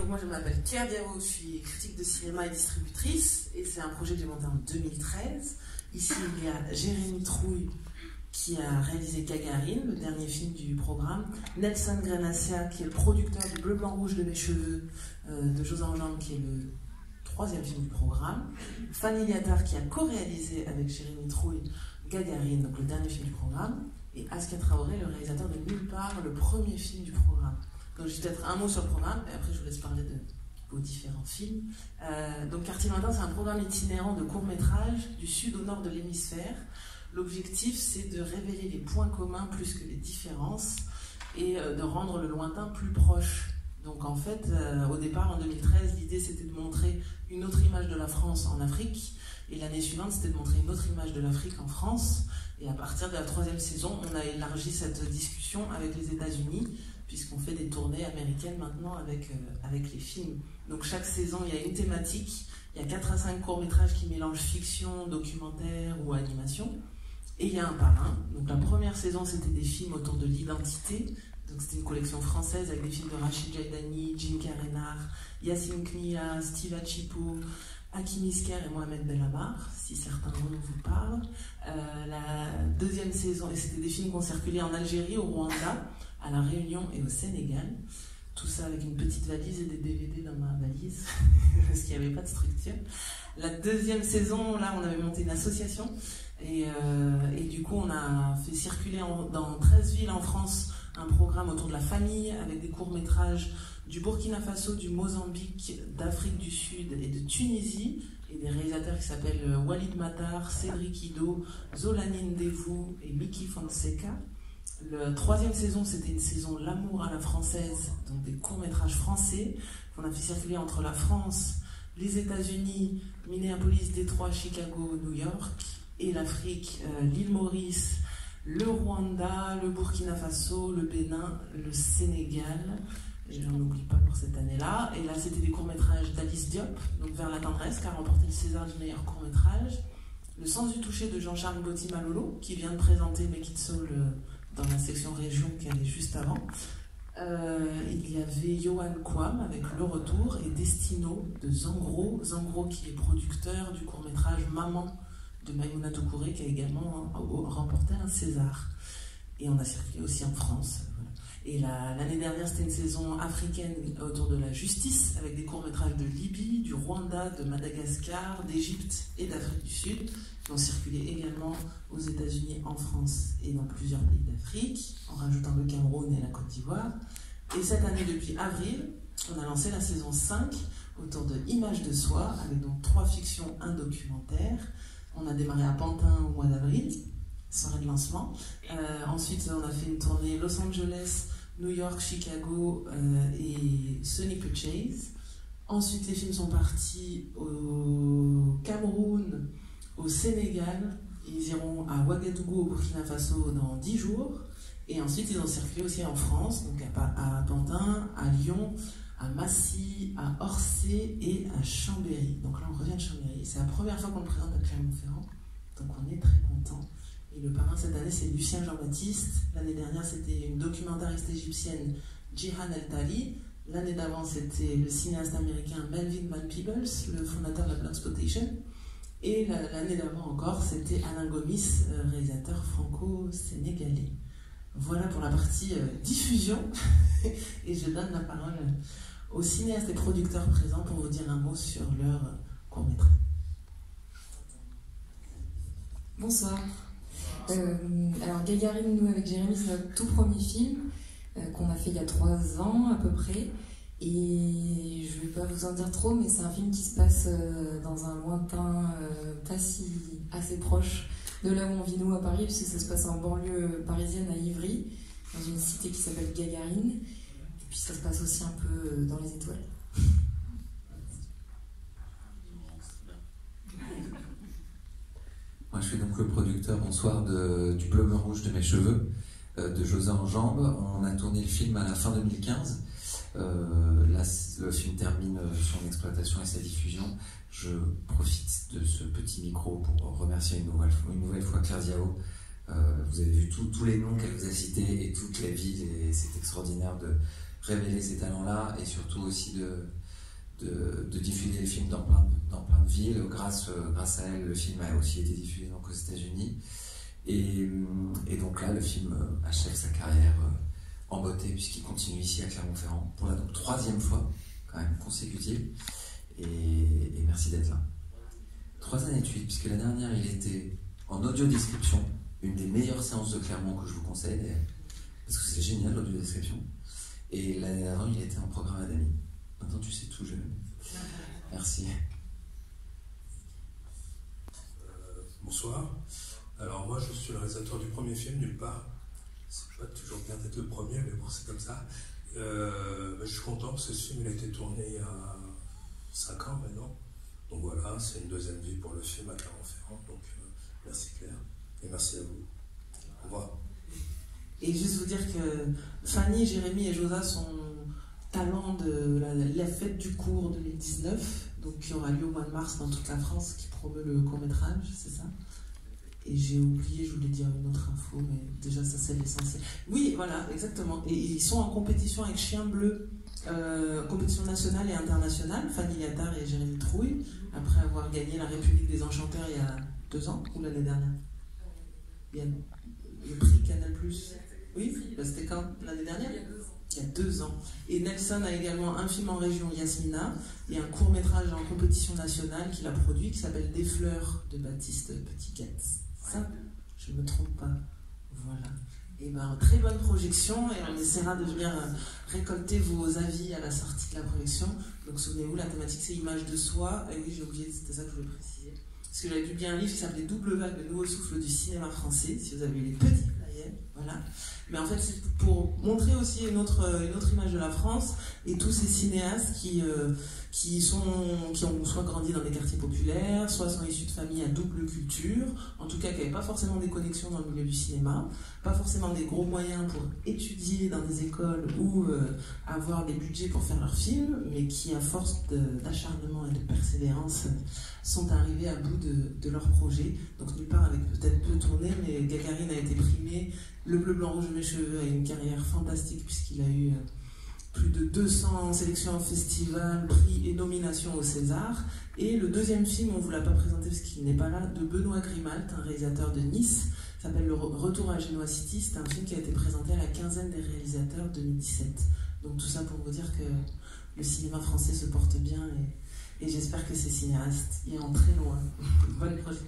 moi je m'appelle Claire Diao, je suis critique de cinéma et distributrice, et c'est un projet que j'ai monté en 2013. Ici il y a Jérémy Trouille qui a réalisé Gagarine, le dernier film du programme, Nelson Grenassia qui est le producteur du Bleu, Blanc, Rouge de mes cheveux de José Anjambe qui est le troisième film du programme, Fanny Liattard qui a co-réalisé avec Jérémy Trouille Gagarine, donc le dernier film du programme, et Askia Traoré, le réalisateur de Nulle part, le premier film du programme. Donc je dis peut-être un mot sur le programme, et après je vous laisse parler de vos différents films. Donc Quartier Lointain, c'est un programme itinérant de court-métrage du sud au nord de l'hémisphère. L'objectif, c'est de révéler les points communs plus que les différences, et de rendre le lointain plus proche. Donc en fait, au départ, en 2013, l'idée c'était de montrer une autre image de la France en Afrique, et l'année suivante, c'était de montrer une autre image de l'Afrique en France. Et à partir de la troisième saison, on a élargi cette discussion avec les États-Unis, puisqu'on fait des tournées américaines maintenant avec les films. Donc chaque saison, il y a une thématique, il y a 4 à 5 courts-métrages qui mélangent fiction, documentaire ou animation, et il y a un parrain. Donc la première saison, c'était des films autour de l'identité, donc c'était une collection française avec des films de Rachid Jaidani, Jim Karenard, Yassine Knia, Steve Achipo, Hakim Isker et Mohamed Belhamar, si certains noms vous parlent. La deuxième saison, et c'était des films qui ont circulé en Algérie, au Rwanda, à La Réunion et au Sénégal. Tout ça avec une petite valise et des DVD dans ma valise, parce qu'il n'y avait pas de structure. La deuxième saison, là, on avait monté une association, et du coup, on a fait circuler dans 13 villes en France un programme autour de la famille, avec des courts-métrages du Burkina Faso, du Mozambique, d'Afrique du Sud et de Tunisie, et des réalisateurs qui s'appellent Walid Matar, Cédric Ido, Zolanine Devou et Miki Fonseca. La troisième saison, c'était une saison L'amour à la française, donc des courts-métrages français qu'on a fait circuler entre la France, les États-Unis, Minneapolis, Détroit, Chicago, New York, et l'Afrique, l'île Maurice, le Rwanda, le Burkina Faso, le Bénin, le Sénégal. Je n'en oublie pas pour cette année-là. Et là, c'était des courts-métrages d'Alice Diop, donc Vers la tendresse, qui a remporté le César du meilleur court-métrage. Le sens du toucher de Jean-Charles Botti-Malolo, qui vient de présenter Make It Soul dans la section région qui allait juste avant. Il y avait Yohan Kwam avec Le Retour et Destino de Zangro. Zangro qui est producteur du court-métrage Maman de Maïmouna Toukouré, qui a également remporté un César. Et on a circulé aussi en France. Et l'année dernière, c'était une saison africaine autour de la justice, avec des courts-métrages de Libye, du Rwanda, de Madagascar, d'Égypte et d'Afrique du Sud, qui ont circulé également aux États-Unis, en France et dans plusieurs pays d'Afrique, en rajoutant le Cameroun et la Côte d'Ivoire. Et cette année, depuis avril, on a lancé la saison 5 autour de Images de soi, avec donc 3 fictions, un documentaire. On a démarré à Pantin au mois d'avril, soirée de lancement. Ensuite, on a fait une tournée Los Angeles, New York, Chicago et Sony Purchase. Ensuite, les films sont partis au Cameroun, au Sénégal. Ils iront à Ouagadougou, au Burkina Faso, dans 10 jours. Et ensuite, ils ont circulé aussi en France, donc à Pantin, à Lyon, à Massy, à Orsay et à Chambéry. Donc là, on revient de Chambéry. C'est la première fois qu'on le présente à Clermont-Ferrand, donc on est très contents. Et le parrain cette année, c'est Lucien Jean-Baptiste. L'année dernière, c'était une documentariste égyptienne, Jihan El-Tali. L'année d'avant, c'était le cinéaste américain Melvin Van Peebles, le fondateur de la Bloodsploitation. Et l'année d'avant encore, c'était Alain Gomis, réalisateur franco-sénégalais. Voilà pour la partie diffusion. Et je donne la parole aux cinéastes et producteurs présents pour vous dire un mot sur leur court-métrage. Bonsoir. Alors Gagarine, nous avec Jérémy, c'est notre tout premier film qu'on a fait il y a 3 ans à peu près. Et je ne vais pas vous en dire trop, mais c'est un film qui se passe dans un lointain pas si assez proche de là où on vit nous à Paris, puisque ça se passe en banlieue parisienne à Ivry, dans une cité qui s'appelle Gagarine. Et puis ça se passe aussi un peu dans les étoiles. Moi, je suis donc le producteur, bonsoir, du Bleu, Blanc, Rouge de mes cheveux, de José Anjambe. On a tourné le film à la fin 2015. Là, le film termine son exploitation et sa diffusion. Je profite de ce petit micro pour remercier une nouvelle fois Claire Diao. Vous avez vu tous les noms qu'elle vous a cités et toutes les villes, et c'est extraordinaire de révéler ces talents-là et surtout aussi de diffuser le film dans plein de villes. Grâce à elle, le film a aussi été diffusé donc aux États-Unis. Et donc là, le film achève sa carrière en beauté, puisqu'il continue ici à Clermont-Ferrand pour la donc 3e fois, quand même consécutive. Et merci d'être là. 3 années de suite, puisque la dernière, il était en audio-description, une des meilleures séances de Clermont que je vous conseille, parce que c'est génial l'audio-description. Et l'année d'avant, il était en programme Adami. Maintenant, tu sais tout, je... Merci. Bonsoir. Alors moi, je suis le réalisateur du premier film, Nulle part. C'est pas toujours bien d'être le premier, mais bon, c'est comme ça. Je suis content parce que ce film il a été tourné il y a 5 ans maintenant. Donc voilà, c'est une 2e vie pour le film à Clermont-Ferrand. Donc merci Claire, et merci à vous. Au revoir. Et juste vous dire que Fanny, Jérémy et Josa sont talents de la fête du cours 2019, donc qui aura lieu au mois de mars dans toute la France, qui promeut le court-métrage, c'est ça? Et j'ai oublié, je voulais dire une autre info, mais déjà ça c'est l'essentiel. Oui, voilà, exactement. Et ils sont en compétition avec Chien Bleu, compétition nationale et internationale, Fanny Liattard et Jérémy Trouille, après avoir gagné la République des Enchanteurs il y a 2 ans, ou l'année dernière. Il y a le prix Canal+. Oui, c'était quand? L'année dernière? Il y a 2 ans. Et Nelson a également un film en région, Yasmina, et un court-métrage en compétition nationale qu'il a produit, qui s'appelle Des fleurs de Baptiste Petit-Gatz. Ça, je ne me trompe pas. Voilà. Et ben, très bonne projection, et on essaiera de venir récolter vos avis à la sortie de la projection. Donc souvenez-vous, la thématique c'est image de soi. Et oui, j'ai oublié, c'était ça que je voulais préciser. Parce que j'avais publié un livre qui s'appelait Double vague, le nouveau souffle du cinéma français, si vous avez eu les petits flyers, voilà. Mais en fait, c'est pour montrer aussi une autre image de la France et tous ces cinéastes qui ont soit grandi dans des quartiers populaires, soit sont issus de familles à double culture, en tout cas qui n'avaient pas forcément des connexions dans le milieu du cinéma, pas forcément des gros moyens pour étudier dans des écoles ou avoir des budgets pour faire leurs films, mais qui, à force d'acharnement et de persévérance, sont arrivés à bout de leur projet. Donc Nulle part avec peut-être peu tourné, mais Gagarine a été primé. Le bleu, blanc, rouge de mes cheveux a une carrière fantastique puisqu'il a eu plus de 200 sélections en festival, prix et nominations au César. Et le 2e film, on ne vous l'a pas présenté parce qu'il n'est pas là, de Benoît Grimalt, un réalisateur de Nice, s'appelle Le Retour à Genoa City. C'est un film qui a été présenté à la 15e des réalisateurs 2017. Donc tout ça pour vous dire que le cinéma français se porte bien et j'espère que ces cinéastes iront très loin. Bonne projection.